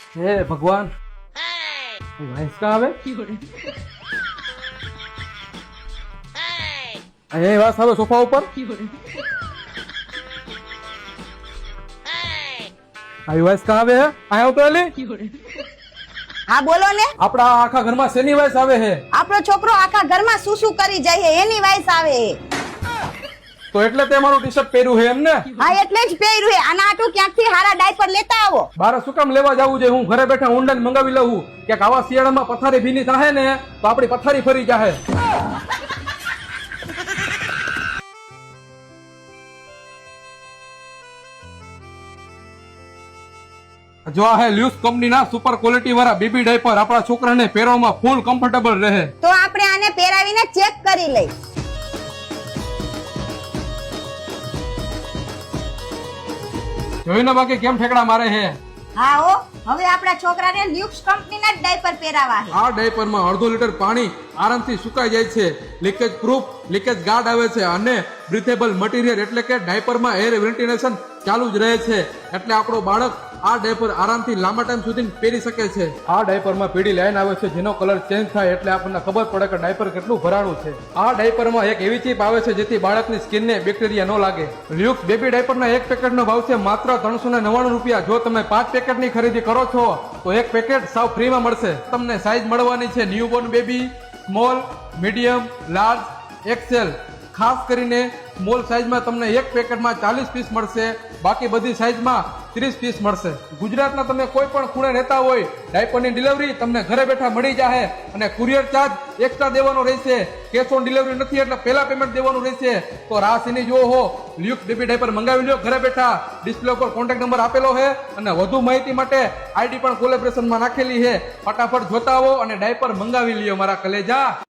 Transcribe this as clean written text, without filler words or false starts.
हे भगवान भैंस कहाँ આવે એ વાસ આવે સોફા ઉપર આવી વાસ કहाँ આવે હે આયા આવતો એલી હા બોલો ને આપડા આખા ઘરમાં શેની વાસ આવે હે આપણો છોકરો આખા ઘરમાં શું શું કરી જાય છે એની વાઈસ આવે છે. તો એટલે તે મારું ટી શર્ટ પહેર્યું હે એમ ને હા એટલે જ પહેર્યું છે. આના આટું ક્યાંકથી હારા ડાયપર લેતા આવો. બાર શું કામ લેવા જવું છે હું ઘરે બેઠા ઓનલાઈન મંગાવી લઉં કે આવા શિયાળામાં પથારી ભીની થાય ને તો આપણી પથારી ફરી જાહે જો આ હે લ્યુસ કંપનીના સુપર ક્વોલિટી વાળા બેબી ડાયપર આપણા છોકરાને પહેરવામાં ફૂલ કમ્ફર્ટેબલ રહે. તો આપણે આને પહેરાવીને ચેક કરી લઈ. જોઈને બાકી કેમ ઠેકડા મારે હે. હા હો હવે આપણા છોકરાને લ્યુક્સ કંપનીના જ ડાયપર પહેરાવા છે. આ ડાયપરમાં અડધો લીટર પાણી આરામથી સુકાઈ જાય છે. લીકેજ પ્રૂફ લીકેજ ગાર્ડ આવે છે અને બ્રીથેબલ મટીરિયલ એટલે કે ડાયપરમાં એર વેન્ટિલેશન ચાલુ જ રહે છે એટલે આપણો બાળક આ ડાયપર આરામથી લાંબા ટાઈમ સુધી પહેરી શકે છે. આ ડાયપરમાં પીળી લાઈન આવે છે જેનો કલર ચેન્જ થાય એટલે આપણને ખબર પડે કે ડાયપર કેટલું ભરાણું છે. આ ડાયપરમાં એક એવી ચીપ આવે છે જેથી બાળકની સ્કિનને બેક્ટેરિયા ન લાગે. લ્યુક્સ બેબી ડાયપરના એક પેકેટનો ભાવ છે માત્ર 399 રૂપિયા. જો તમે 5 પેકેટની ખરીદી કરો છો તો એક પેકેટ સાવ ફ્રીમાં મળશે. તમને સાઈઝ મળવાની છે newborn baby, small, medium, large, XL. ખાસ કરીને સ્મોલ સાઈઝમાં તમને એક પેકેટમાં 40 પીસ મળશે, બાકી બધી સાઈઝમાં 30 પીસ મળશે. ગુજરાતના તમે કોઈ પણ ખૂણે રહેતા હોય ડાયપરની ડિલિવરી તમને ઘરે બેઠા મળી જાહે અને કુરિયર ચાર્જ એક્સ્ટ્રા દેવાનો રહેશે. કેશ ઓન ડિલિવરી નથી એટલે પહેલા પેમેન્ટ દેવાનું રહેશે. તો રાહ સીની જો હો લ્યુક્સ બેબી ડાયપર મંગાવી લ્યો ઘરે બેઠા. ડિસ્પ્લે ઉપર કોન્ટેક્ટ નંબર આપેલો છે અને વધુ માહિતી માટે આઈડી પણ કોલેબરેશનમાં નાખેલી છે. ફટાફટ જોતા આવો અને ડાયપર મંગાવી લ્યો મારા કલેજા.